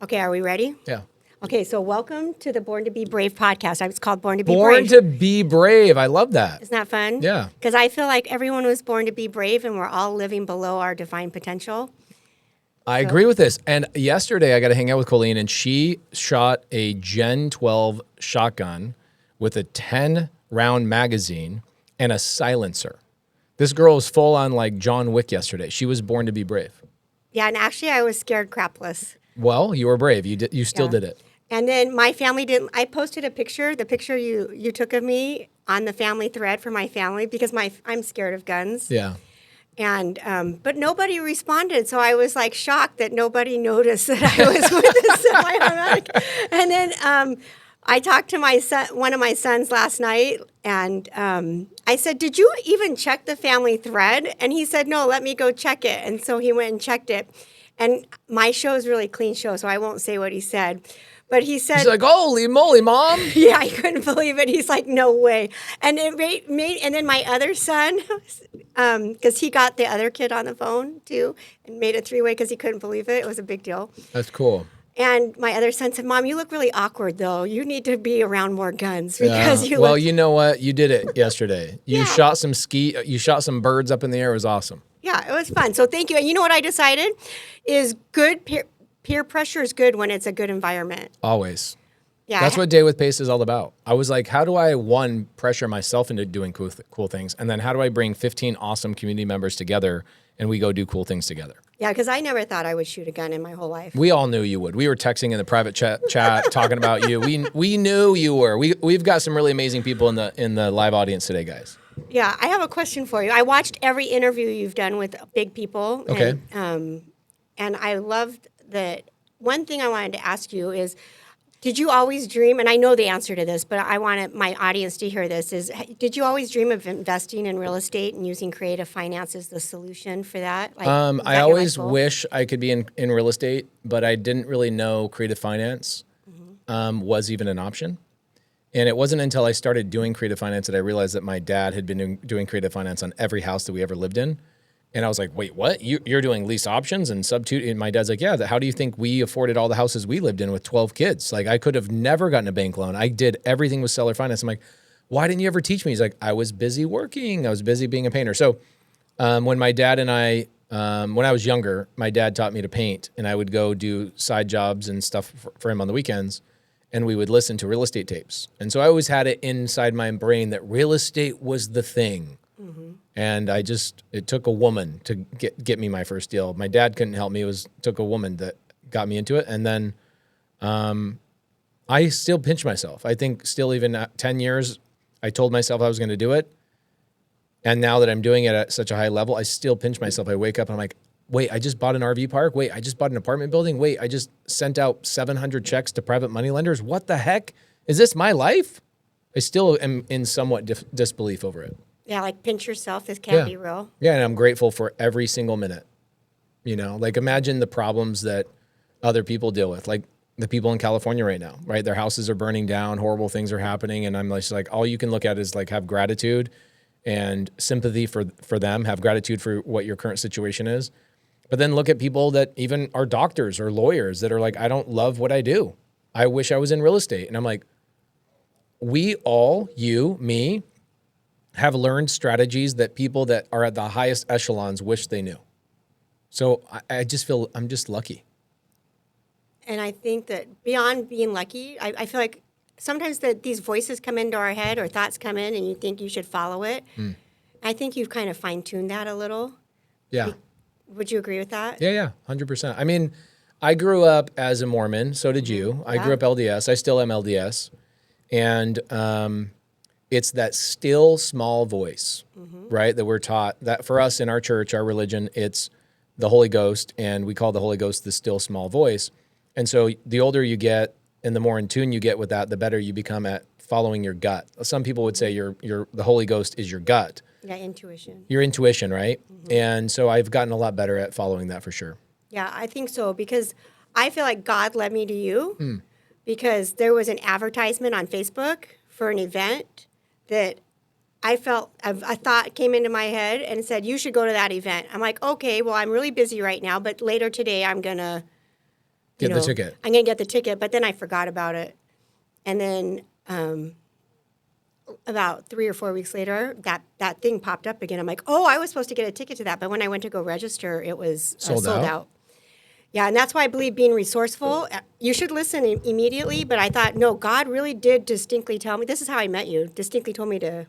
Okay, are we ready? Yeah. Okay, so welcome to the Born to Be Brave podcast. It's called Born to Be Born Brave. to be brave. I love that. Isn't that fun? Yeah. Because I feel like everyone was born to be brave and we're all living below our divine potential. I agree with this. And yesterday I got to hang out with Colleen, and she shot a Gen 12 shotgun with a 10-round magazine and a silencer. This girl was full on like John Wick yesterday. She was born to be brave. Yeah, and actually I was scared crapless. Well, you were brave. You still did it. And then my family didn't. I posted a picture, the picture you took of me on the family thread for my family because I'm scared of guns. Yeah. And but nobody responded, so I was like shocked that nobody noticed that I was with a semi-automatic. And then I talked to my son, one of my sons last night, and I said, "Did you even check the family thread?" And he said, "No, let me go check it." And so he went and checked it. And my show is really clean show, so I won't say what he said. But he said, He's like, holy moly, Mom. yeah, I couldn't believe it. He's like, no way. And it made, and then my other son, because he got the other kid on the phone too, and made a three-way because he couldn't believe it. It was a big deal. That's cool. And my other son said, Mom, you look really awkward, though. You need to be around more guns because you Well, look... you know what? You did it yesterday. You Yeah. shot some birds up in the air. It was awesome. Yeah, it was fun. So thank you. And you know what I decided is good peer pressure is good when it's a good environment. Always. Yeah, That's what Day with Pace is all about. I was like, how do I, one, pressure myself into doing cool things? And then how do I bring 15 awesome community members together and we go do cool things together? Yeah, because I never thought I would shoot a gun in my whole life. We all knew you would. We were texting in the private chat talking about you. We knew you were. We've got some really amazing people in the live audience today, guys. Yeah, I have a question for you. I watched every interview you've done with big people. Okay. And I loved that. One thing I wanted to ask you is, did you always dream, and I know the answer to this, but I want my audience to hear this, is did you always dream of investing in real estate and using creative finance as the solution for that? Like, I always wish I could be in real estate, but I didn't really know creative finance was even an option. And it wasn't until I started doing creative finance that I realized that my dad had been doing creative finance on every house that we ever lived in. And I was like, wait, what? You're doing lease options and Subto? And my dad's like, yeah, how do you think we afforded all the houses we lived in with 12 kids? Like, I could have never gotten a bank loan. I did everything with seller finance. I'm like, why didn't you ever teach me? He's like, I was busy working. I was busy being a painter. So when my dad and I, when I was younger, my dad taught me to paint, and I would go do side jobs and stuff for him on the weekends. And we would listen to real estate tapes. And so I always had it inside my brain that real estate was the thing. Mm-hmm. And it took a woman to get me my first deal. My dad couldn't help me. Took a woman that got me into it. And then I still pinch myself. I think still even at 10 years, I told myself I was going to do it. And now that I'm doing it at such a high level, I still pinch myself. I wake up and I'm like, wait, I just bought an RV park. Wait, I just bought an apartment building. Wait, I just sent out 700 checks to private money lenders. What the heck? Is this my life? I still am in somewhat disbelief over it. Yeah, like pinch yourself. This can't be real. Yeah, and I'm grateful for every single minute. You know, like imagine the problems that other people deal with, like the people in California right now, right? Their houses are burning down, horrible things are happening. And I'm just like, all you can look at is like have gratitude and sympathy for them, have gratitude for what your current situation is. But then look at people that even are doctors or lawyers that are like, I don't love what I do. I wish I was in real estate. And I'm like, we all, you, me, have learned strategies that people that are at the highest echelons wish they knew. So I just feel I'm just lucky. And I think that beyond being lucky, I feel like sometimes these voices come into our head or thoughts come in and you think you should follow it. I think you've kind of fine-tuned that a little. Yeah. Would you agree with that? Yeah, 100%. I mean, I grew up as a Mormon. So did you. I grew up LDS. I still am LDS. And it's that still small voice, right, that we're taught. That for us in our church, our religion, it's the Holy Ghost, and we call the Holy Ghost the still small voice. And so the older you get and the more in tune you get with that, the better you become at following your gut. Some people would say the Holy Ghost is your gut. Yeah, intuition. Your intuition, right? And so I've gotten a lot better at following that for sure. Yeah, I think so, because I feel like God led me to you because there was an advertisement on Facebook for an event that I felt, a thought came into my head and said, you should go to that event. I'm like, okay, well, I'm really busy right now, but later today I'm going to Get the ticket. I'm going to get the ticket. But then I forgot about it. And then about 3 or 4 weeks later, that thing popped up again. I'm like, oh, I was supposed to get a ticket to that. But when I went to go register, it was sold out. Yeah, and that's why I believe being resourceful, you should listen immediately. But I thought, no, God really did distinctly tell me. This is how I met you. Distinctly told me to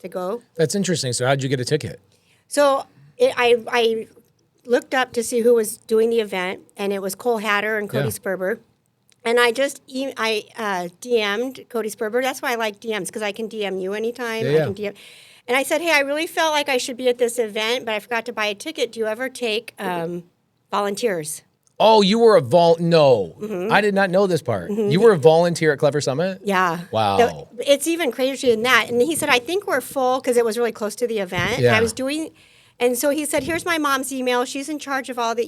go. That's interesting. So how'd you get a ticket? So I looked up to see who was doing the event, and it was Cole Hatter and Cody Sperber. And I just DM'd Cody Sperber. That's why I like DMs, because I can DM you anytime. Yeah. I can DM. And I said, hey, I really felt like I should be at this event, but I forgot to buy a ticket. Do you ever take volunteers? Oh, you were no. I did not know this part. You were a volunteer at Clever Summit? Yeah. Wow. It's even crazier than that. And he said, I think we're full, because it was really close to the event. Yeah. And I was doing, and so he said, here's my mom's email. She's in charge of all the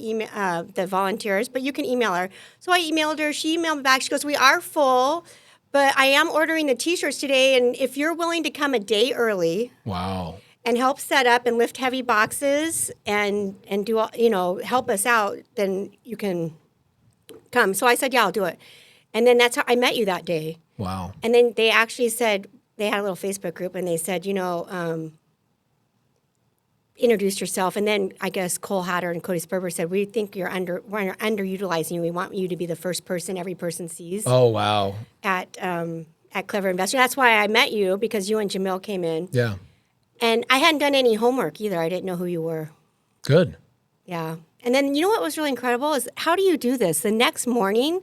the volunteers, but you can email her. So I emailed her. She emailed me back. She goes, we are full, but I am ordering the T-shirts today. And if you're willing to come a day early. Wow. And help set up and lift heavy boxes and do help us out, then you can come. So I said, yeah, I'll do it. And then that's how I met you that day. Wow. And then they actually said, they had a little Facebook group, and they said, introduce yourself. And then I guess Cole Hatter and Cody Sperber said, we think we're underutilizing you. We want you to be the first person every person sees. Oh, wow. At Clever Investor. That's why I met you, because you and Jamil came in. Yeah. And I hadn't done any homework either. I didn't know who you were. Good. Yeah. And then you know what was really incredible is, how do you do this? The next morning,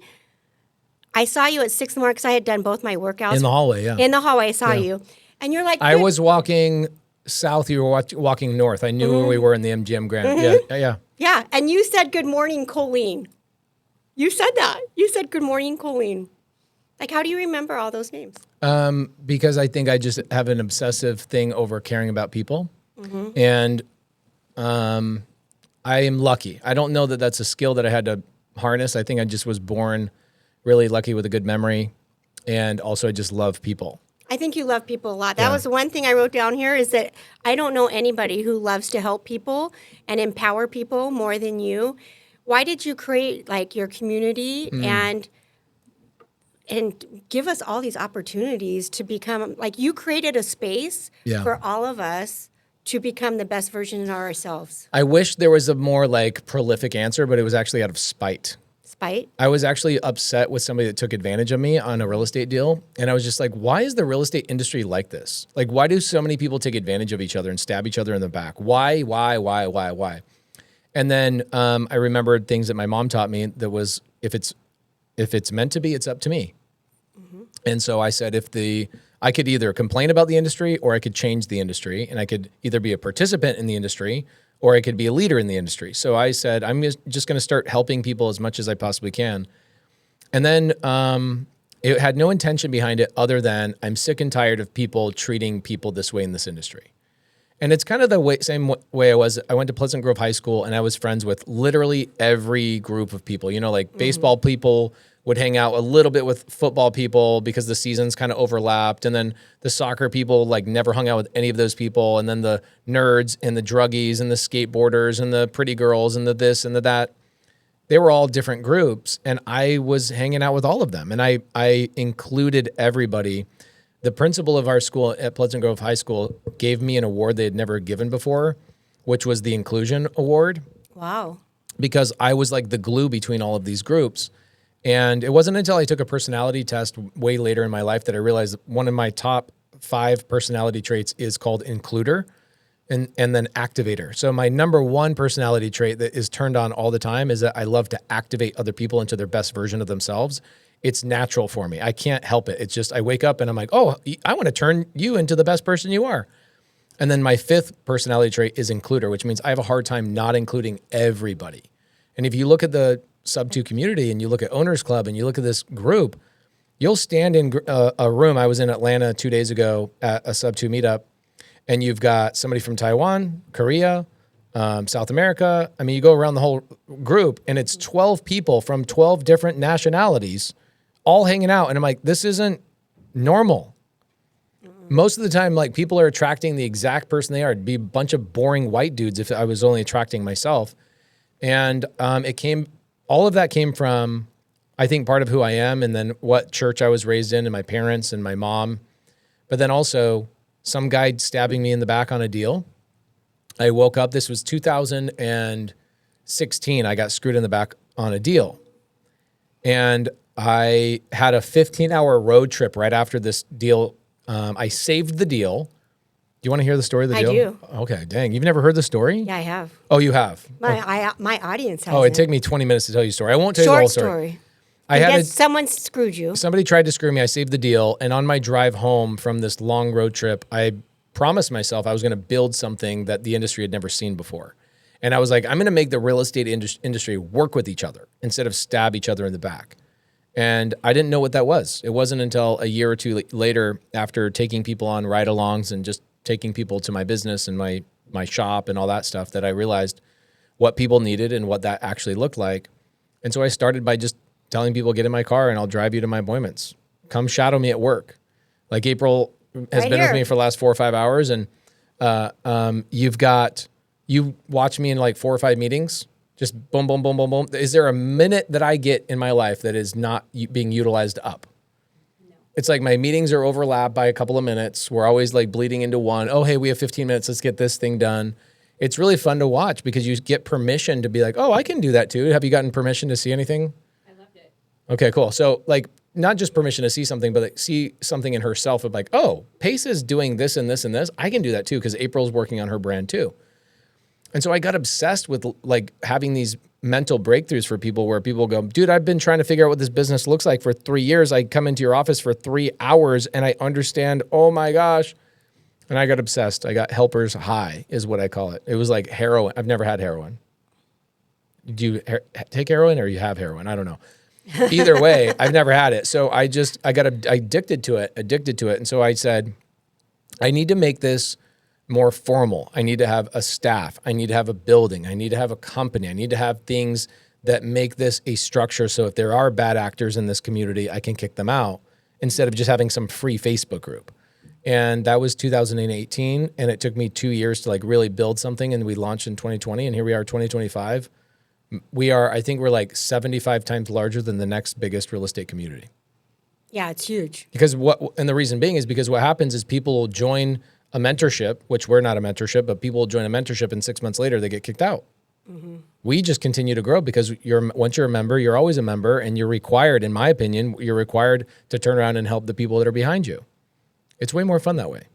I saw you at 6 in the morning, because I had done both my workouts. In the hallway, yeah. In the hallway, I saw you. And you're like... I was walking south, you were walking north. I knew where we were in the MGM Grand. Yeah. Yeah. And you said, good morning, Colleen. You said that. You said, good morning, Colleen. Like, how do you remember all those names? Because I think I just have an obsessive thing over caring about people. And I am lucky. I don't know that that's a skill that I had to harness. I think I just was born really lucky with a good memory. And also I just love people. I think you love people a lot. That was the one thing I wrote down here, is that I don't know anybody who loves to help people and empower people more than you. Why did you create like your community and give us all these opportunities to become, like, you created a space for all of us to become the best version of ourselves? I wish there was a more like prolific answer, but it was actually out of spite. Spite? I was actually upset with somebody that took advantage of me on a real estate deal. And I was just like, why is the real estate industry like this? Like, why do so many people take advantage of each other and stab each other in the back? Why? And then I remembered things that my mom taught me that was, if it's meant to be, it's up to me. And so I said, I could either complain about the industry, or I could change the industry, and I could either be a participant in the industry, or I could be a leader in the industry. So I said, I'm just going to start helping people as much as I possibly can. And then it had no intention behind it other than I'm sick and tired of people treating people this way in this industry. And it's kind of the same way I was. I went to Pleasant Grove High School, and I was friends with literally every group of people. Like baseball people would hang out a little bit with football people because the seasons kind of overlapped. And then the soccer people like never hung out with any of those people. And then the nerds and the druggies and the skateboarders and the pretty girls and the this and the that. They were all different groups. And I was hanging out with all of them. And I included everybody. The principal of our school at Pleasant Grove High School gave me an award they had never given before, which was the Inclusion Award. Wow. Because I was like the glue between all of these groups. And it wasn't until I took a personality test way later in my life that I realized one of my top 5 personality traits is called includer and then activator. So my number 1 personality trait that is turned on all the time is that I love to activate other people into their best version of themselves. It's natural for me. I can't help it. It's just I wake up and I'm like, oh, I want to turn you into the best person you are. And then my 5th personality trait is includer, which means I have a hard time not including everybody. And if you look at the Subto community and you look at Owners Club and you look at this group, you'll stand in a room. I was in Atlanta 2 days ago at a Subto meetup, and you've got somebody from Taiwan, Korea, South America. I mean, you go around the whole group and it's 12 people from 12 different nationalities all hanging out. And I'm like, this isn't normal. Most of the time, like, people are attracting the exact person they are. It'd be a bunch of boring white dudes if I was only attracting myself. And all of that came from I think part of who I am, and then what church I was raised in, and my parents and my mom. But then also some guy stabbing me in the back on a deal. I woke up, this was 2016. I got screwed in the back on a deal. And I had a 15-hour road trip right after this deal. I saved the deal. Do you want to hear the story of the deal? I do. Okay, dang. You've never heard the story? Yeah, I have. Oh, you have? My audience has Oh, it'd take me 20 minutes to tell you a story. I won't tell you the Short whole story. story. I had Someone screwed you. somebody tried to screw me. I saved the deal. And on my drive home from this long road trip, I promised myself I was going to build something that the industry had never seen before. And I was like, I'm going to make the real estate industry work with each other instead of stab each other in the back. And I didn't know what that was. It wasn't until a year or two later, after taking people on ride-alongs and just taking people to my business and my shop and all that stuff, that I realized what people needed and what that actually looked like. And so I started by just telling people, get in my car and I'll drive you to my appointments. Come shadow me at work. Like April has been with me for the last 4 or 5 hours, and you watch me in like 4 or 5 meetings, just boom, boom, boom, boom, boom. Is there a minute that I get in my life that is not being utilized up? No. It's like my meetings are overlapped by a couple of minutes. We're always like bleeding into one. Oh, hey, we have 15 minutes. Let's get this thing done. It's really fun to watch because you get permission to be like, oh, I can do that too. Have you gotten permission to see anything? I loved it. Okay, cool. So like, not just permission to see something, but like see something in herself of like, oh, Pace is doing this and this and this. I can do that too because April's working on her brand too. And so I got obsessed with like having these mental breakthroughs for people where people go, dude, I've been trying to figure out what this business looks like for 3 years. I come into your office for 3 hours and I understand, oh my gosh. And I got obsessed. I got helper's high is what I call it. It was like heroin. I've never had heroin. Do you take heroin or you have heroin? I don't know. Either way, I've never had it. So I got addicted to it. And so I said, I need to make this more formal. I need to have a staff. I need to have a building. I need to have a company. I need to have things that make this a structure. So if there are bad actors in this community, I can kick them out instead of just having some free Facebook group. And that was 2018. And it took me 2 years to like really build something. And we launched in 2020. And here we are, 2025. I think we're like 75 times larger than the next biggest real estate community. Yeah, it's huge. And the reason being is because what happens is people will join a mentorship, which we're not a mentorship, but people will join a mentorship and 6 months later they get kicked out. Mm-hmm. We just continue to grow because once you're a member, you're always a member, and you're required, in my opinion, you're required to turn around and help the people that are behind you. It's way more fun that way.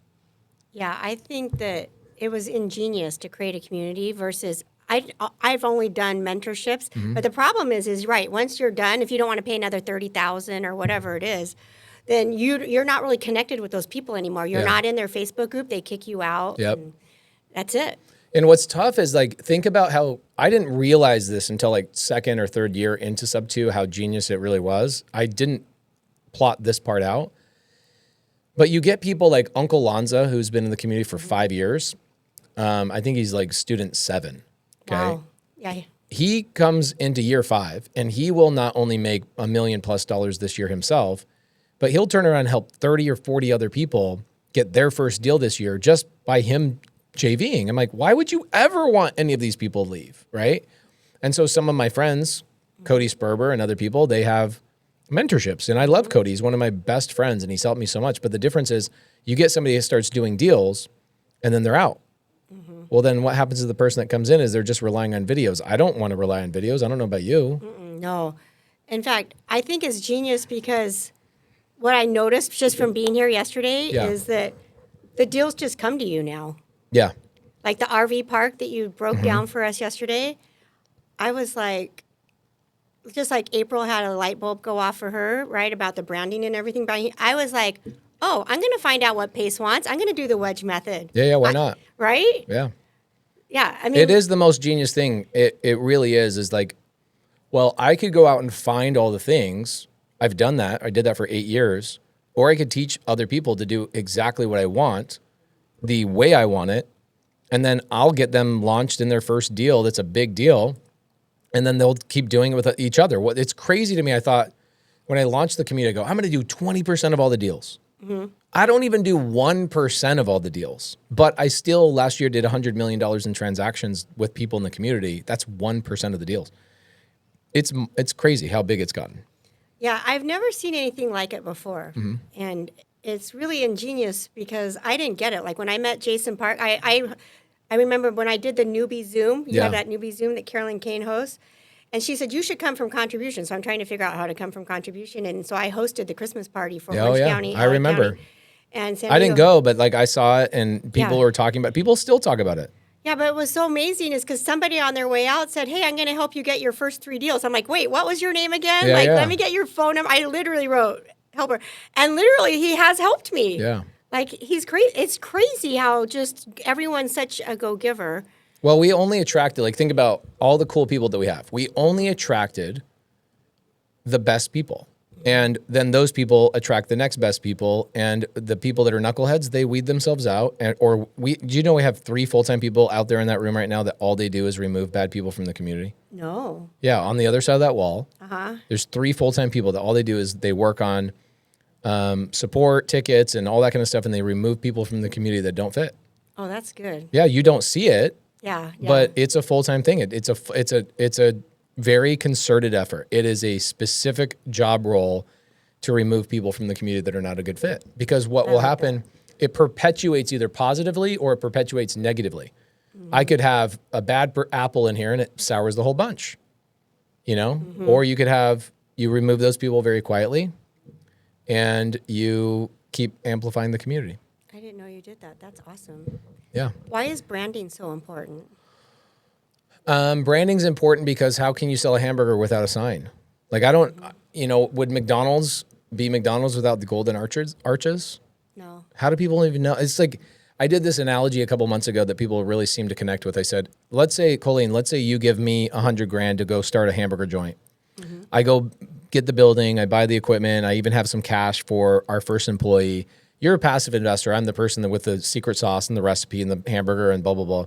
Yeah, I think that it was ingenious to create a community versus I've only done mentorships, but the problem is right, once you're done, if you don't want to pay another $30,000 or whatever it is, then you're not really connected with those people anymore. You're not in their Facebook group. They kick you out. Yep. And that's it. And what's tough is like, think about how I didn't realize this until like second or third year into Subto, how genius it really was. I didn't plot this part out. But you get people like Uncle Lanza, who's been in the community for 5 years. I think he's like student 7. Okay. Wow. Yeah. He comes into year 5 and he will not only make $1 million+ this year himself, but he'll turn around and help 30 or 40 other people get their first deal this year just by him JVing. I'm like, why would you ever want any of these people to leave, right? And so some of my friends, Cody Sperber and other people, they have mentorships. And I love Cody. He's one of my best friends and he's helped me so much. But the difference is you get somebody that starts doing deals and then they're out. Mm-hmm. Well, then what happens to the person that comes in is they're just relying on videos. I don't want to rely on videos. I don't know about you. No. In fact, I think it's genius because what I noticed just from being here yesterday is that the deals just come to you now. Yeah. Like the RV park that you broke down for us yesterday, I was like, just like April had a light bulb go off for her, right, about the branding and everything. I was like, oh, I'm going to find out what Pace wants. I'm going to do the wedge method. Yeah, why not? Right? Yeah. Yeah, I mean. It is the most genius thing. It really is like, well, I could go out and find all the things. I've done that. I did that for 8 years. Or I could teach other people to do exactly what I want, the way I want it, and then I'll get them launched in their first deal that's a big deal, and then they'll keep doing it with each other. It's crazy to me. I thought when I launched the community, I go, I'm going to do 20% of all the deals. Mm-hmm. I don't even do 1% of all the deals, but I still last year did $100 million in transactions with people in the community. That's 1% of the deals. It's crazy how big it's gotten. Yeah, I've never seen anything like it before. Mm-hmm. And it's really ingenious because I didn't get it. Like when I met Jason Park, I remember when I did the newbie Zoom, you had that newbie Zoom that Carolyn Kane hosts. And she said, you should come from contribution. So I'm trying to figure out how to come from contribution. And so I hosted the Christmas party for Orange County. I remember. County, and San I Diego. didn't go, but like I saw it and people were talking about it. People still talk about it. Yeah, but it was so amazing is because somebody on their way out said, hey, I'm going to help you get your first 3 deals. I'm like, wait, what was your name again? Yeah, Let me get your phone number. I literally wrote, help her. And literally, he has helped me. Yeah. Like, he's crazy. It's crazy how just everyone's such a go-giver. Well, we only attracted, like, think about all the cool people that we have. We only attracted the best people. And then those people attract the next best people. And the people that are knuckleheads, they weed themselves out. Do you know we have 3 full-time people out there in that room right now that all they do is remove bad people from the community? No. Yeah, on the other side of that wall, Uh-huh. there's 3 full-time people that all they do is they work on support, tickets, and all that kind of stuff, and they remove people from the community that don't fit. Oh, that's good. Yeah, you don't see it. Yeah. But it's a full-time thing. It's a very concerted effort. It is a specific job role to remove people from the community that are not a good fit. Because what will happen, it perpetuates either positively or it perpetuates negatively. Mm-hmm. I could have a bad apple in here and it sours the whole bunch, you know? Mm-hmm. Or you could you remove those people very quietly and you keep amplifying the community. I didn't know you did that. That's awesome. Yeah. Why is branding so important? Branding's important because how can you sell a hamburger without a sign? Like would McDonald's be McDonald's without the golden arches? No. How do people even know? It's like, I did this analogy a couple months ago that people really seem to connect with. I said, Colleen, let's say you give me $100,000 to go start a hamburger joint. Mm-hmm. I go get the building, I buy the equipment, I even have some cash for our first employee. You're a passive investor. I'm the person with the secret sauce and the recipe and the hamburger and blah, blah, blah.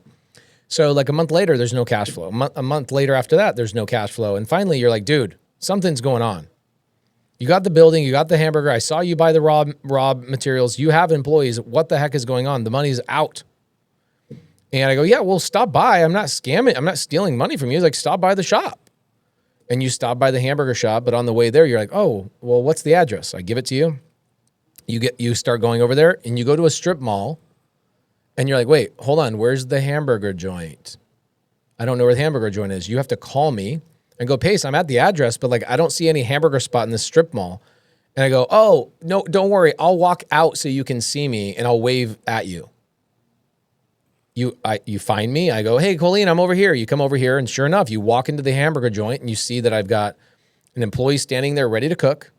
So like a month later, there's no cash flow. A month later after that, there's no cash flow. And finally, you're like, dude, something's going on. You got the building, you got the hamburger. I saw you buy the raw materials. You have employees. What the heck is going on? The money's out. And I go, yeah, well, stop by. I'm not scamming. I'm not stealing money from you. He's like, stop by the shop. And you stop by the hamburger shop. But on the way there, you're like, oh, well, what's the address? I give it to you. You start going over there and you go to a strip mall and you're like, wait, hold on. Where's the hamburger joint? I don't know where the hamburger joint is. You have to call me and go, Pace, I'm at the address, but like, I don't see any hamburger spot in this strip mall. And I go, oh, no, don't worry. I'll walk out so you can see me and I'll wave at you. You find me. I go, hey, Colleen, I'm over here. You come over here. And sure enough, you walk into the hamburger joint and you see that I've got an employee standing there ready to cook.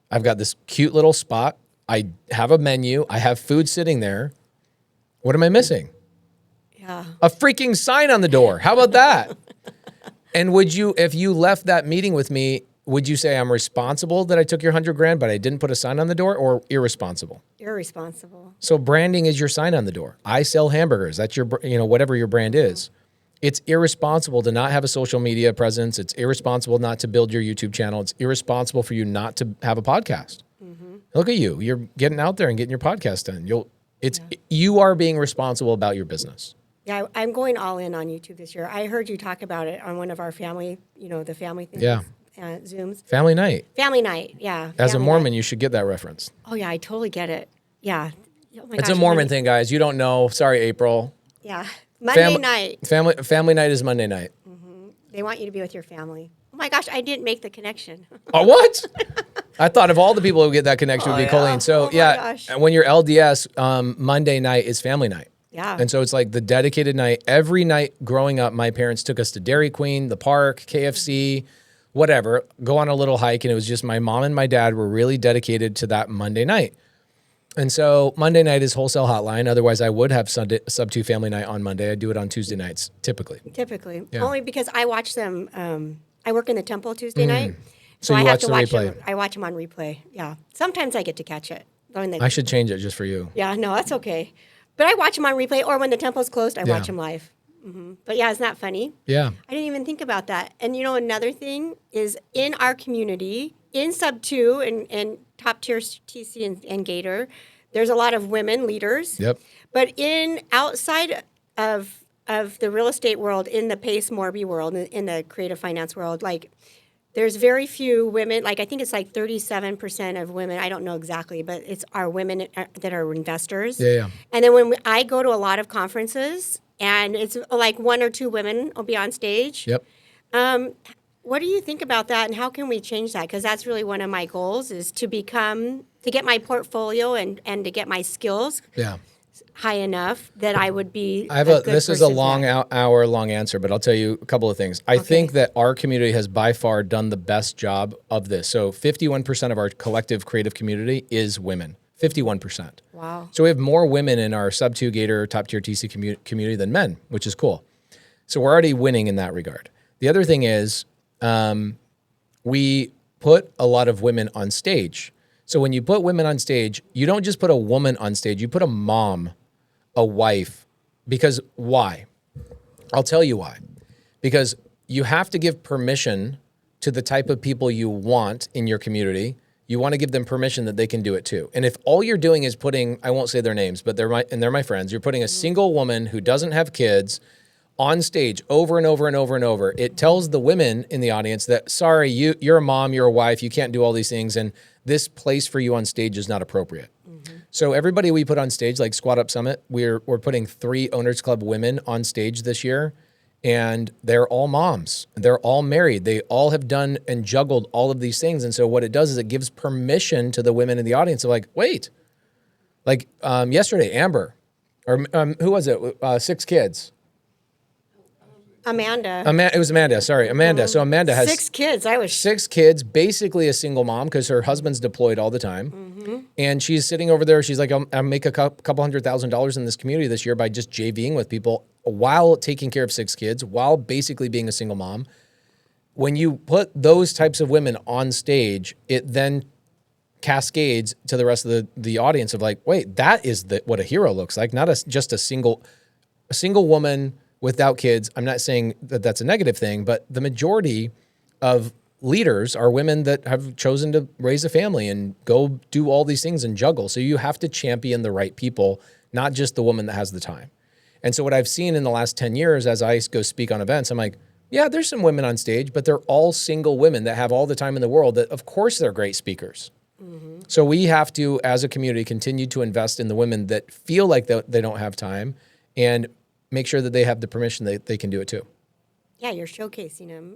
I've got this cute little spot. I have a menu. I have food sitting there. What am I missing? Yeah. A freaking sign on the door. How about that? And if you left that meeting with me, would you say I'm responsible that I took your $100,000, but I didn't put a sign on the door, or irresponsible? Irresponsible. So branding is your sign on the door. I sell hamburgers. That's your, whatever your brand is. It's irresponsible to not have a social media presence. It's irresponsible not to build your YouTube channel. It's irresponsible for you not to have a podcast. Mm-hmm. Look at you. You're getting out there and getting your podcast done. You are being responsible about your business. Yeah, I'm going all in on YouTube this year. I heard you talk about it on one of our family, the family things, Zooms. Family night. Family night, yeah. As a Mormon, you should get that reference. Oh, yeah, I totally get it. Yeah. Oh my it's gosh, a Mormon thing, guys. You don't know. Sorry, April. Yeah. Monday night. Family night is Monday night. Mm-hmm. They want you to be with your family. Oh my gosh, I didn't make the connection. Oh, what? I thought of all the people who get that connection would be Colleen. So, when you're LDS, Monday night is family night. Yeah. And so it's like the dedicated night. Every night growing up, my parents took us to Dairy Queen, the park, KFC, whatever, go on a little hike. And it was just my mom and my dad were really dedicated to that Monday night. And so Monday night is wholesale hotline. Otherwise, I would have Subto family night on Monday. I do it on Tuesday nights, typically. Yeah. Only because I watch them. I work in the temple Tuesday night. So I you have to watch the watch replay. them. I watch them on replay. Yeah. Sometimes I get to catch it. I should change it just for you. Yeah, no, that's okay. But I watch them on replay, or when the temple's closed, I watch them live. Mm-hmm. But yeah, isn't that funny? Yeah. I didn't even think about that. And another thing is in our community, in Subto and top tier TC and Gator, there's a lot of women leaders. Yep. But outside of the real estate world, in the Pace Morby world, in the creative finance world, like there's very few women, like I think it's like 37% of women, I don't know exactly, but it's our women that are investors. Yeah. And then I go to a lot of conferences and it's like one or two women will be on stage. Yep. What do you think about that and how can we change that? Because that's really one of my goals is to get my portfolio and to get my skills Yeah. high enough that I would be This is a hour long answer, but I'll tell you a couple of things. I think that our community has by far done the best job of this. So 51% of our collective creative community is women. 51%. Wow. So we have more women in our Subto, Gator, top tier TC community than men, which is cool. So we're already winning in that regard. The other thing is we put a lot of women on stage. So when you put women on stage, you don't just put a woman on stage, you put a mom, a wife, because why? I'll tell you why. Because you have to give permission to the type of people you want in your community. You want to give them permission that they can do it too. And if all you're doing is putting, I won't say their names, but they're my friends, you're putting a single woman who doesn't have kids on stage over and over and over and over, it tells the women in the audience that, sorry, you're a mom, you're a wife, you can't do all these things, and this place for you on stage is not appropriate. Mm-hmm. So everybody we put on stage, like Squat Up Summit, we're putting 3 Owners Club women on stage this year, and they're all moms. They're all married. They all have done and juggled all of these things. And so what it does is it gives permission to the women in the audience of like, wait, like yesterday, Amber, or who was it? 6 kids. Amanda. It was Amanda. Sorry, Amanda. Mm-hmm. So Amanda has 6 kids. 6 kids, basically a single mom because her husband's deployed all the time. Mm-hmm. And she's sitting over there. She's like, I'll make a couple $100,000 in this community this year by just JVing with people while taking care of 6 kids, while basically being a single mom. When you put those types of women on stage, it then cascades to the rest of the audience of like, wait, that is what a hero looks like, not just a single woman without kids. I'm not saying that that's a negative thing, but the majority of leaders are women that have chosen to raise a family and go do all these things and juggle. So you have to champion the right people, not just the woman that has the time. And so what I've seen in the last 10 years as I go speak on events, I'm like, yeah, there's some women on stage, but they're all single women that have all the time in the world that of course they're great speakers. Mm-hmm. So we have to, as a community, continue to invest in the women that feel like they don't have time and make sure that they have the permission that they can do it too. Yeah, you're showcasing them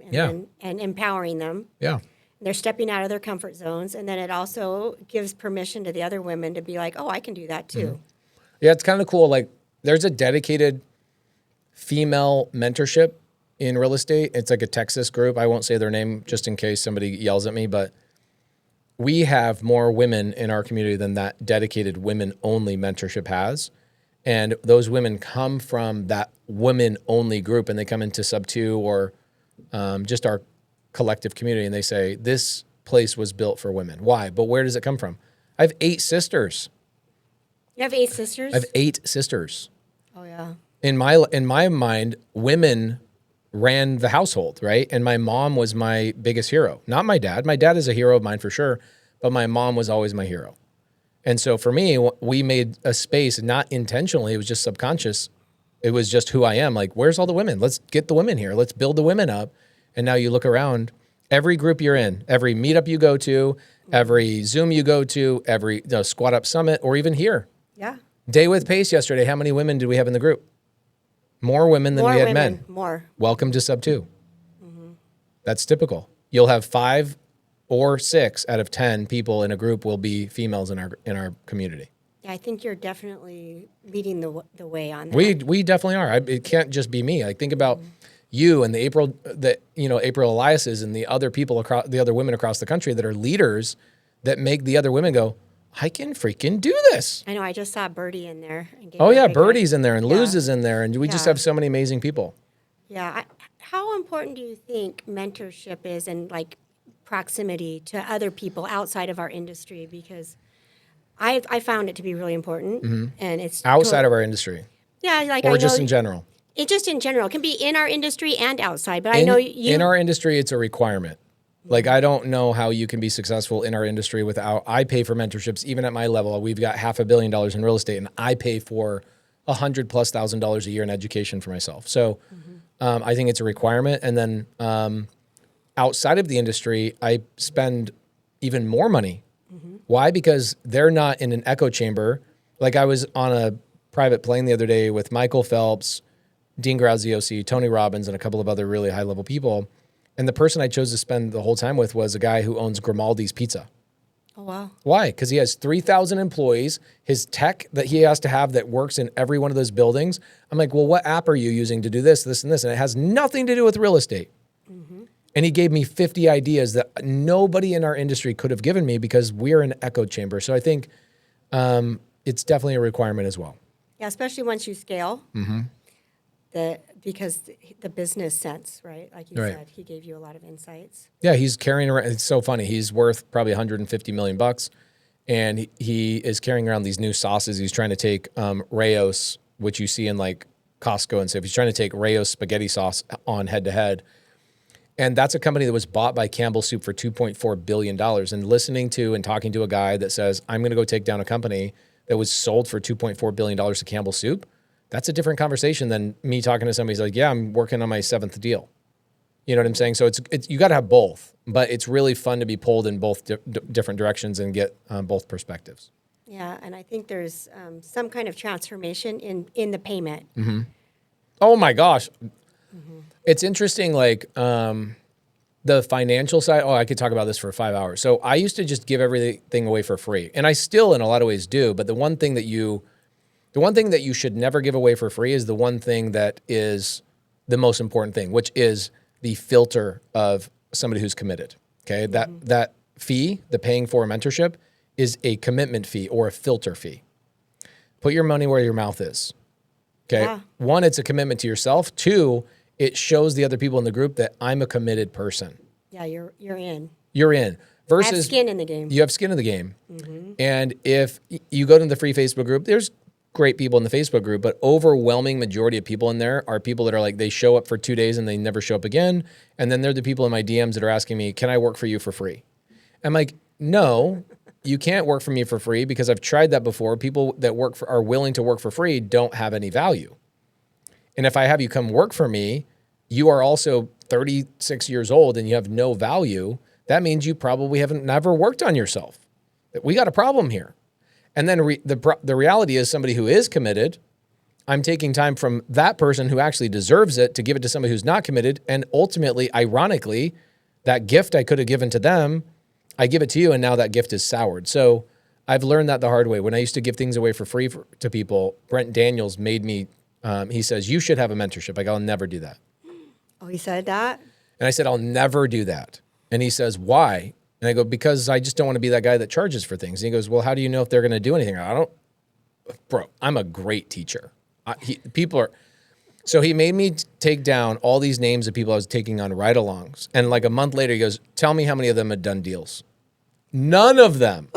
and empowering them. Yeah. They're stepping out of their comfort zones. And then it also gives permission to the other women to be like, oh, I can do that too. Mm-hmm. Yeah, it's kind of cool. Like there's a dedicated female mentorship in real estate. It's like a Texas group. I won't say their name just in case somebody yells at me, but we have more women in our community than that dedicated women-only mentorship has. And those women come from that women-only group, and they come into Subto or just our collective community, and they say, this place was built for women. Why? But where does it come from? I have 8 sisters. You have 8 sisters? I have 8 sisters. Oh, yeah. In my mind, women ran the household, right? And my mom was my biggest hero. Not my dad. My dad is a hero of mine for sure, but my mom was always my hero. And so for me, we made a space, not intentionally, it was just subconscious. It was just who I am. Like, where's all the women? Let's get the women here. Let's build the women up. And now you look around, every group you're in, every meetup you go to, every Zoom you go to, every Squat Up Summit, or even here. Yeah. Day with Pace yesterday, how many women did we have in the group? More women than we had men. More. Welcome to Subto. Mm-hmm. That's typical. You'll have 5 or 6 out of 10 people in a group will be females in our community. Yeah, I think you're definitely leading the way on that. We definitely are. It can't just be me. I think about you and the April Eliases and the other people the other women across the country that are leaders that make the other women go, I can freaking do this. I know. I just saw Birdie in there. Oh yeah, Birdie's in there and Luz is in there, and we just have so many amazing people. Yeah. How important do you think mentorship is and like proximity to other people outside of our industry? Because I found it to be really important, and it's outside of our industry. Yeah, like or just in general. It just in general. It can be in our industry and outside. But I know in our industry, it's a requirement. Like I don't know how you can be successful in our industry without. I pay for mentorships even at my level. We've got $500 million in real estate, and I pay for $100,000+ a year in education for myself. So I think it's a requirement, and then. outside of the industry, I spend even more money. Why? Because they're not in an echo chamber. Like I was on a private plane the other day with Michael Phelps, Dean Graziosi, Tony Robbins, and a couple of other really high level people. And the person I chose to spend the whole time with was a guy who owns Grimaldi's Pizza. Oh, wow. Why? Because he has 3,000 employees. His tech that he has to have that works in every one of those buildings. I'm like, well, what app are you using to do this, this, and this? And it has nothing to do with real estate. And he gave me 50 ideas that nobody in our industry could have given me because we're an echo chamber. So I think it's definitely a requirement as well. Yeah, especially once you scale. Because the business sense, right? Like you said, he gave you a lot of insights. Yeah, he's carrying around. It's so funny. He's worth probably $150 million, and he is carrying around these new sauces. He's trying to take Rayo's, which you see in like Costco and stuff. He's trying to take Rayo's spaghetti sauce on head to head. And that's a company that was bought by Campbell Soup for $2.4 billion. And listening to and talking to a guy that says, I'm going to go take down a company that was sold for $2.4 billion to Campbell Soup, that's a different conversation than me talking to somebody who's like, yeah, I'm working on my 7th deal. You know what I'm saying? So it's you got to have both, but it's really fun to be pulled in both different directions and get both perspectives. Yeah, and I think there's some kind of transformation in the payment. Oh my gosh. It's interesting, like the financial side. Oh, I could talk about this for 5 hours. So I used to just give everything away for free, and I still in a lot of ways do. But the one thing that you should never give away for free is the one thing that is the most important thing, which is the filter of somebody who's committed. Okay, that fee, the paying for a mentorship, is a commitment fee or a filter fee. Put your money where your mouth is. Okay, Yeah. 1, it's a commitment to yourself. 2, it shows the other people in the group that I'm a committed person. Yeah, you're in. You're in. I Versus have skin in the game. you have skin in the game. And if you go to the free Facebook group, there's great people in the Facebook group, but overwhelming majority of people in there are people that are like, they show up for 2 days and they never show up again. And then they're the people in my DMs that are asking me, can I work for you for free? I'm like, no, you can't work for me for free because I've tried that before. People that are willing to work for free don't have any value. And if I have you come work for me, you are also 36 years old and you have no value. That means you probably never worked on yourself. We got a problem here. And then the reality is somebody who is committed, I'm taking time from that person who actually deserves it to give it to somebody who's not committed. And ultimately, ironically, that gift I could have given to them, I give it to you, and now that gift is soured. So I've learned that the hard way. When I used to give things away for free to people, Brent Daniels made me, he says, you should have a mentorship. Like, I'll never do that. Oh, he said that? And I said, I'll never do that. And he says, why? And I go, because I just don't want to be that guy that charges for things. And he goes, well, how do you know if they're going to do anything? Bro, I'm a great teacher. So he made me take down all these names of people I was taking on ride-alongs. And like a month later, he goes, tell me how many of them had done deals. None of them.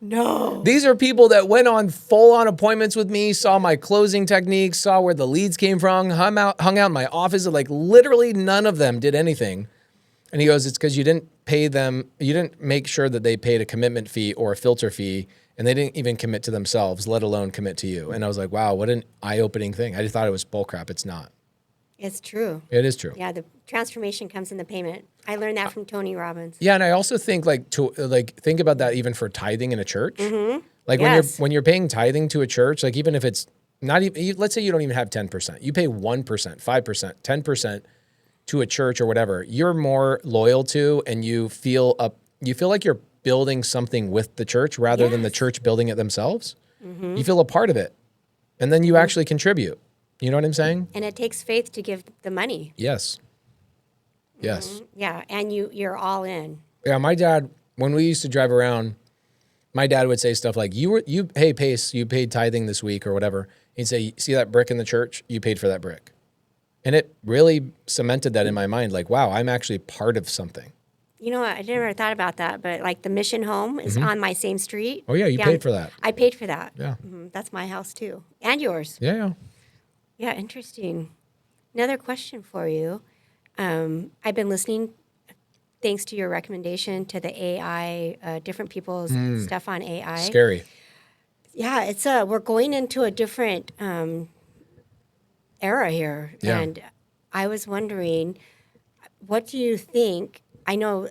No. These are people that went on full-on appointments with me, saw my closing techniques, saw where the leads came from, hung out in my office. Like literally none of them did anything. And he goes, it's because you didn't pay them, you didn't make sure that they paid a commitment fee or a filter fee, and they didn't even commit to themselves, let alone commit to you. And I was like, wow, what an eye-opening thing. I just thought it was bullcrap. It's not. It's true. It is true. Yeah, the transformation comes in the payment. I learned that from Tony Robbins. Yeah, and I also think think about that even for tithing in a church. Like Yes. when you're paying tithing to a church, like even if it's not even, let's say you don't even have 10%, you pay 1%, 5%, 10% to a church or whatever, you're more loyal to, and you feel like you're building something with the church rather than the church building it themselves. You feel a part of it, and then you actually contribute. You know what I'm saying? And it takes faith to give the money. Yes. Yes. Yeah, and you're all in. Yeah, my dad, when we used to drive around, my dad would say stuff like, hey, Pace, you paid tithing this week or whatever. He'd say, see that brick in the church? You paid for that brick. And it really cemented that in my mind, like, wow, I'm actually part of something. You know what? I never thought about that, but like the mission home is on my same street. Oh, yeah, you paid for that. I paid for that. Yeah. That's my house too. And yours. Yeah. Yeah, interesting. Another question for you. I've been listening, thanks to your recommendation, to the AI, different people's stuff on AI. Scary. Yeah, it's we're going into a different era here. Yeah. And I was wondering, what do you think I know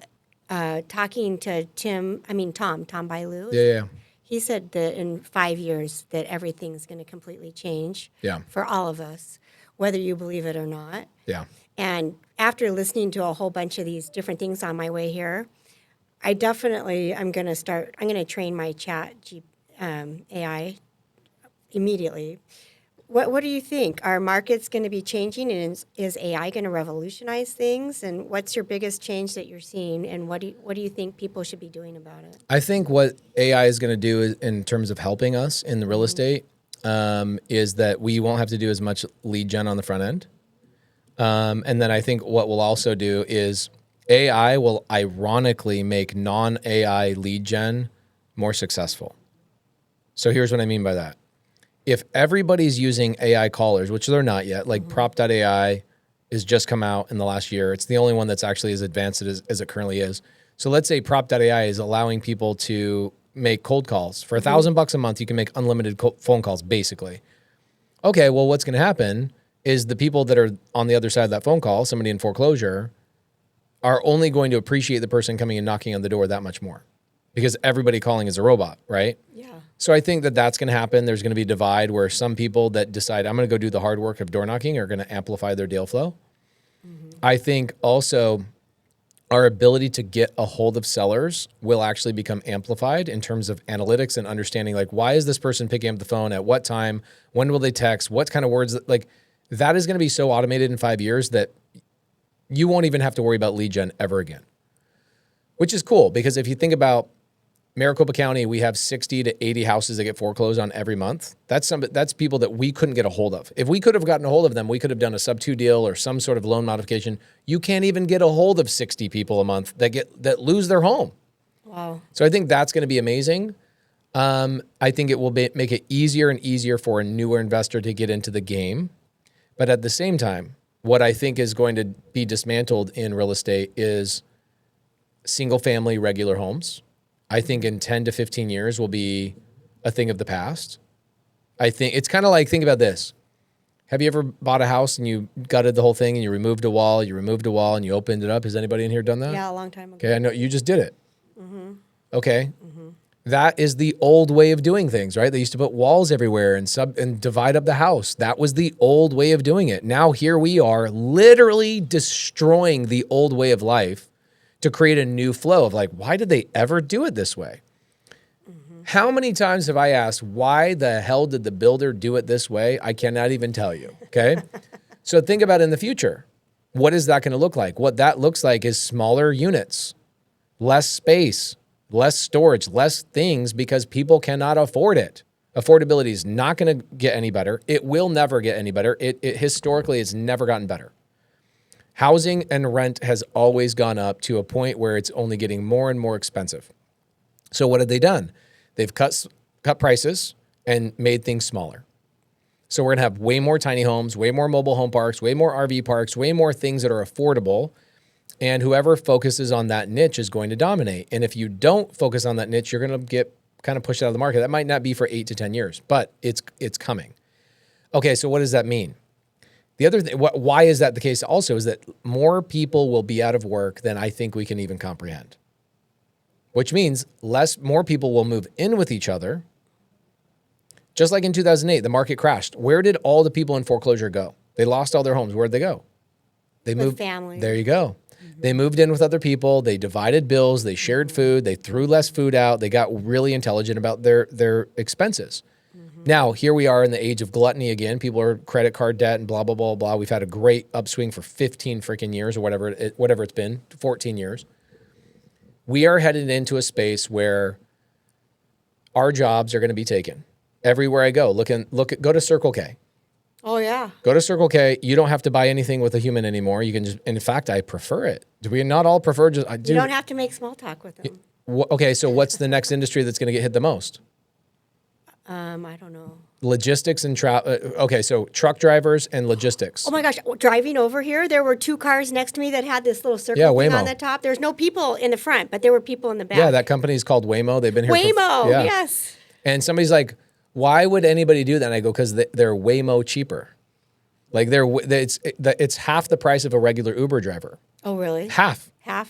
talking to Tom Bailu. Yeah. He said that in 5 years that everything's going to completely change Yeah. for all of us, whether you believe it or not. Yeah. And after listening to a whole bunch of these different things on my way here, I'm going to train my AI immediately. What do you think? Are markets going to be changing, and is AI going to revolutionize things? And what's your biggest change that you're seeing, and what do you think people should be doing about it? I think what AI is going to do in terms of helping us in the real estate is that we won't have to do as much lead gen on the front end. And then I think what we'll also do is AI will ironically make non-AI lead gen more successful. So here's what I mean by that. If everybody's using AI callers, which they're not yet, like Prop.ai has just come out in the last year. It's the only one that's actually as advanced as it currently is. So let's say Prop.ai is allowing people to make cold calls. For $1,000 a month, you can make unlimited phone calls, basically. Okay, well, what's going to happen is the people that are on the other side of that phone call, somebody in foreclosure, are only going to appreciate the person coming and knocking on the door that much more because everybody calling is a robot, right? Yeah. So I think that that's going to happen. There's going to be a divide where some people that decide I'm going to go do the hard work of door knocking are going to amplify their deal flow. I think also our ability to get a hold of sellers will actually become amplified in terms of analytics and understanding, like, why is this person picking up the phone at what time? When will they text? What kind of words? Like, that is going to be so automated in 5 years that you won't even have to worry about lead gen ever again, which is cool because if you think about Maricopa County, we have 60 to 80 houses that get foreclosed on every month. That's people that we couldn't get a hold of. If we could have gotten a hold of them, we could have done a Subto deal or some sort of loan modification. You can't even get a hold of 60 people a month that lose their home. Wow. So I think that's going to be amazing. I think it will make it easier and easier for a newer investor to get into the game. But at the same time, what I think is going to be dismantled in real estate is single family regular homes. I think in 10 to 15 years will be a thing of the past. I think it's kind of like, think about this. Have you ever bought a house and you gutted the whole thing and you removed a wall, and you opened it up? Has anybody in here done that? Yeah, a long time ago. Okay, I know you just did it. Okay. That is the old way of doing things, right? They used to put walls everywhere and divide up the house. That was the old way of doing it. Now here we are literally destroying the old way of life to create a new flow of like, why did they ever do it this way? How many times have I asked, why the hell did the builder do it this way? I cannot even tell you, okay? So think about in the future. What is that going to look like? What that looks like is smaller units, less space, less storage, less things because people cannot afford it. Affordability is not going to get any better. It will never get any better. It historically has never gotten better. Housing and rent has always gone up to a point where it's only getting more and more expensive. So what have they done? They've cut prices and made things smaller. So we're going to have way more tiny homes, way more mobile home parks, way more RV parks, way more things that are affordable. And whoever focuses on that niche is going to dominate. And if you don't focus on that niche, you're going to get kind of pushed out of the market. That might not be for 8 to 10 years, but it's coming. Okay, so what does that mean? The other thing, why is that the case also is that more people will be out of work than I think we can even comprehend, which means more people will move in with each other. Just like in 2008, the market crashed. Where did all the people in foreclosure go? They lost all their homes. Where'd they go? They moved. Family. There you go. They moved in with other people. They divided bills. They shared food. They threw less food out. They got really intelligent about their expenses. Now, here we are in the age of gluttony again. People are credit card debt and blah, blah, blah, blah. We've had a great upswing for 15 freaking years or whatever it's been, 14 years. We are headed into a space where our jobs are going to be taken. Everywhere I go, go to Circle K. Oh, yeah. Go to Circle K. You don't have to buy anything with a human anymore. You can just, in fact, I prefer it. Do we not all prefer just, You don't have to make small talk with them. Okay, so what's the next industry that's going to get hit the most? I don't know. Logistics and okay, so truck drivers and logistics. Oh my gosh, driving over here, there were 2 cars next to me that had this little circle thing Waymo. on the top. There's no people in the front, but there were people in the back. Yeah, that company is called Waymo. They've been here Waymo, yes. And somebody's like, why would anybody do that? And I go, because they're Waymo cheaper. Like it's half the price of a regular Uber driver. Oh, really? Half. Yeah.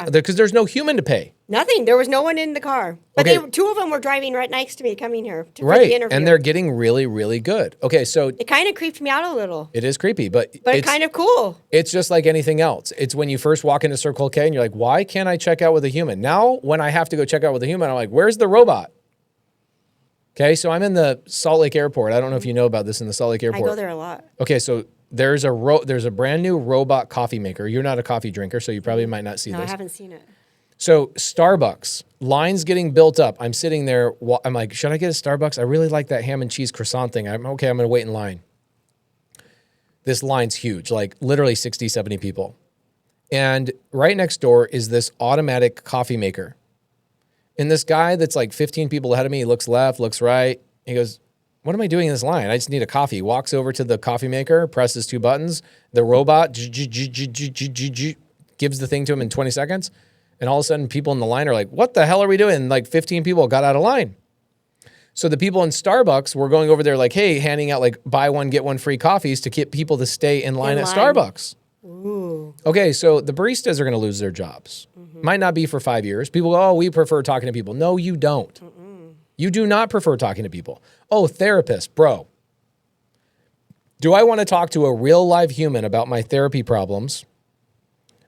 Because there's no human to pay. Nothing. There was no one in the car. But Okay. two of them were driving right next to me coming here for the Right. interview. And they're getting really, really good. Okay, so It kind of creeped me out a little. it is creepy, but But kind of cool. it's just like anything else. It's when you first walk into Circle K and you're like, why can't I check out with a human? Now, when I have to go check out with a human, I'm like, where's the robot? Okay, so I'm in the Salt Lake Airport. I don't know if you know about this in the Salt Lake Airport. I go there a lot. Okay, so there's a brand new robot coffee maker. You're not a coffee drinker, so you probably might not see No, this. I haven't seen it. So Starbucks, lines getting built up. I'm sitting there. I'm like, should I get a Starbucks? I really like that ham and cheese croissant thing. I'm going to wait in line. This line's huge, like literally 60, 70 people. And right next door is this automatic coffee maker. And this guy that's like 15 people ahead of me, he looks left, looks right. He goes, what am I doing in this line? I just need a coffee. He walks over to the coffee maker, presses 2 buttons. The robot gives the thing to him in 20 seconds. And all of a sudden, people in the line are like, what the hell are we doing? And like 15 people got out of line. So the people in Starbucks were going over there like, hey, handing out like buy one, get one free coffees to get people to stay in line at Starbucks. Ooh. Okay, so the baristas are going to lose their jobs. Might not be for 5 years. People go, oh, we prefer talking to people. No, you don't. You do not prefer talking to people. Oh, therapist, bro. Do I want to talk to a real live human about my therapy problems?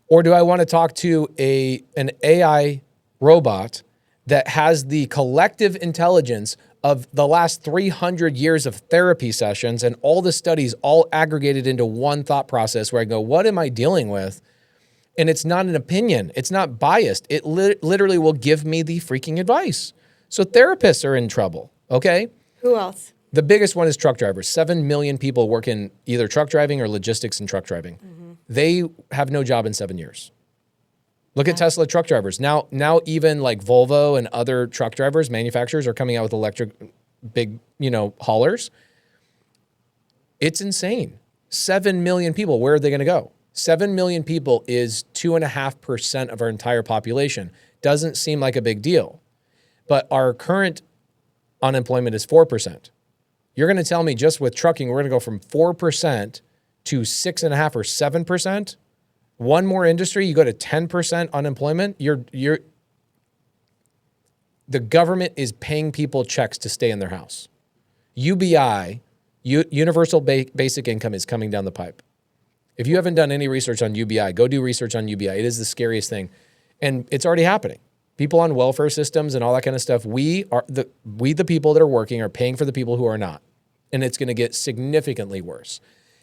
Or do I want to talk to an AI robot that has the collective intelligence of the last 300 years of therapy sessions and all the studies all aggregated into one thought process where I go, what am I dealing with? And it's not an opinion. It's not biased. It literally will give me the freaking advice. So therapists are in trouble, okay? Who else? The biggest one is truck drivers. 7 million people work in either truck driving or logistics and truck driving. They have no job in 7 years. Look at Tesla truck drivers. Now even like Volvo and other truck drivers, manufacturers are coming out with electric big, haulers. It's insane. 7 million people. Where are they going to go? 7 million people is 2.5% of our entire population. Doesn't seem like a big deal. But our current unemployment is 4%. You're going to tell me just with trucking, we're going to go from 4% to 6.5 or 7%. One more industry, you go to 10% unemployment. The government is paying people checks to stay in their house. UBI, Universal Basic Income, is coming down the pipe. If you haven't done any research on UBI, go do research on UBI. It is the scariest thing, and it's already happening. People on welfare systems and all that kind of stuff. We the people that are working are paying for the people who are not, and it's going to get significantly worse.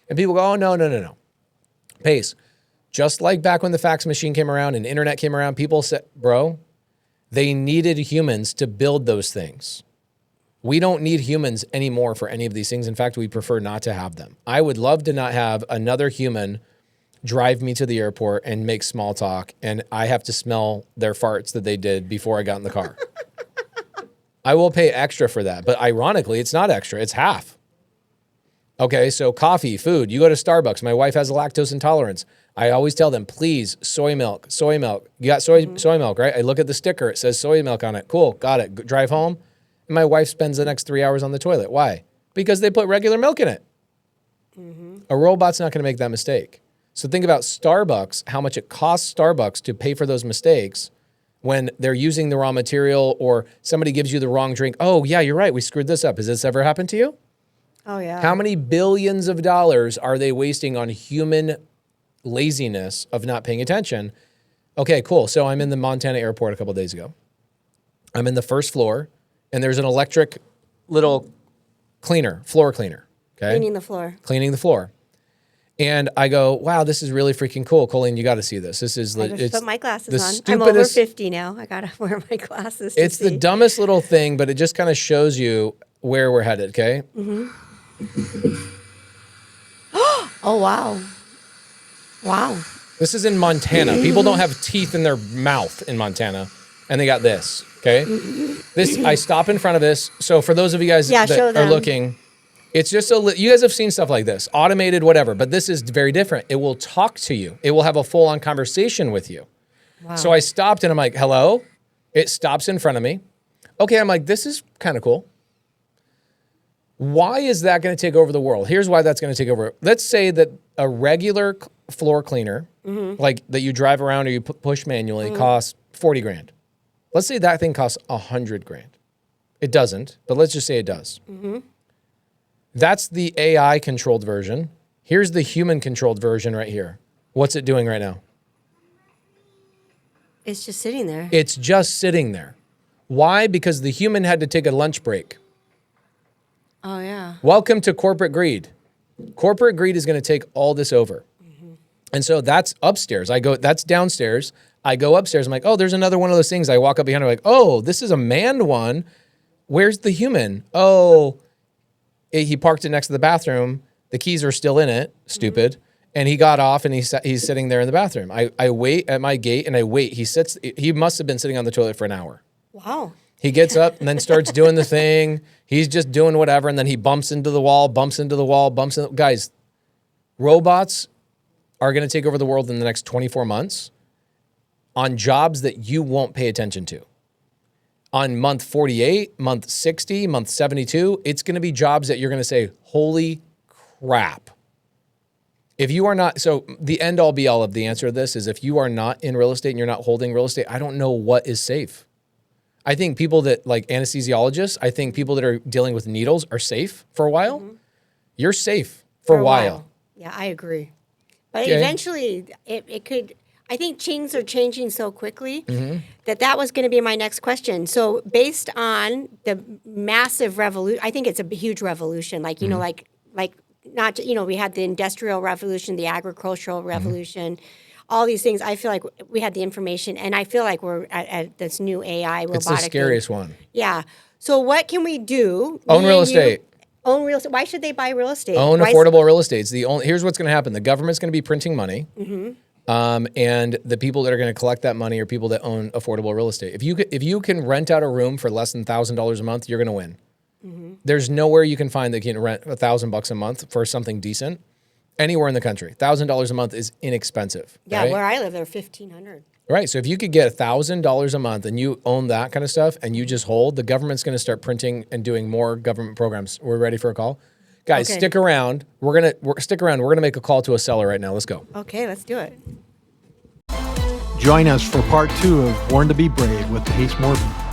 And people go, oh, no. Pace, just like back when the fax machine came around and internet came around, people said, bro, they needed humans to build those things. We don't need humans anymore for any of these things. In fact, we prefer not to have them. I would love to not have another human drive me to the airport and make small talk, and I have to smell their farts that they did before I got in the car. I will pay extra for that. But ironically, it's not extra. It's half. Okay, so coffee, food. You go to Starbucks. My wife has a lactose intolerance. I always tell them, please, soy milk. You got soy milk, right? I look at the sticker. It says soy milk on it. Cool, got it. Drive home. And my wife spends the next 3 hours on the toilet. Why? Because they put regular milk in it. A robot's not going to make that mistake. So think about Starbucks, how much it costs Starbucks to pay for those mistakes when they're using the raw material or somebody gives you the wrong drink. Oh, yeah, you're right. We screwed this up. Has this ever happened to you? Oh, yeah. How many billions of dollars are they wasting on human laziness of not paying attention? Okay, cool. So I'm in the Montana airport a couple of days ago. I'm in the first floor, and there's an electric little floor cleaner. Okay? Cleaning the floor. And I go, wow, this is really freaking cool. Colleen, you got to see this. This is I just put my glasses on. I'm over 50 now. I got to wear my glasses to It's see. the dumbest little thing, but it just kind of shows you where we're headed, okay? Oh, wow. Wow. This is in Montana. People don't have teeth in their mouth in Montana, and they got this, okay? I stop in front of this. So for those of you guys that are looking, it's just you guys have seen stuff like this, automated, whatever, but this is very different. It will talk to you. It will have a full-on conversation with you. Wow. So I stopped, and I'm like, hello? It stops in front of me. Okay, I'm like, this is kind of cool. Why is that going to take over the world? Here's why that's going to take over. Let's say that a regular floor cleaner, like that you drive around or you push manually, costs 40 grand. Let's say that thing costs 100 grand. It doesn't, but let's just say it does. That's the AI controlled version. Here's the human controlled version right here. What's it doing right now? It's just sitting there. It's just sitting there. Why? Because the human had to take a lunch break. Oh, yeah. Welcome to corporate greed. Corporate greed is going to take all this over. And so that's upstairs. That's downstairs. I go upstairs. I'm like, oh, there's another one of those things. I walk up behind her like, oh, this is a manned one. Where's the human? Oh, he parked it next to the bathroom. The keys are still in it. Stupid. And he got off and he's sitting there in the bathroom. I wait at my gate and I wait. He must have been sitting on the toilet for an hour. Wow. He gets up and then starts doing the thing. He's just doing whatever. And then he bumps into the wall, Guys, robots are going to take over the world in the next 24 months on jobs that you won't pay attention to. On month 48, month 60, month 72, it's going to be jobs that you're going to say, holy crap. If you are not, so the end all be all of the answer to this is if you are not in real estate and you're not holding real estate, I don't know what is safe. I think people that like anesthesiologists, I think people that are dealing with needles are safe for a while. You're safe for a while. Yeah, I agree. But Okay. eventually it could, I think things are changing so quickly that was going to be my next question. So based on the massive revolution, I think it's a huge revolution. Like, you know, like not, you know, we had the industrial revolution, the agricultural revolution, all these things. I feel like we had the information, and I feel like we're at this new AI robotic. It's the scariest one. Yeah. So what can we do? Own real estate. Own real estate. Why should they buy real estate? Own affordable real estate. It's the only. Here's what's going to happen. The government's going to be printing money, and the people that are going to collect that money are people that own affordable real estate. If you can rent out a room for less than $1,000 a month, you're going to win. There's nowhere you can find that you can rent $1,000 a month for something decent anywhere in the country. $1,000 a month is inexpensive. Yeah, right? where I live, they're $1,500. Right. So if you could get $1,000 a month and you own that kind of stuff and you just hold, the government's going to start printing and doing more government programs. We're ready for a call, guys. Okay. Stick around. We're gonna make a call to a seller right now. Let's go. Okay, let's do it. Join us for part 2 of Born to be Brave with Pace Morby.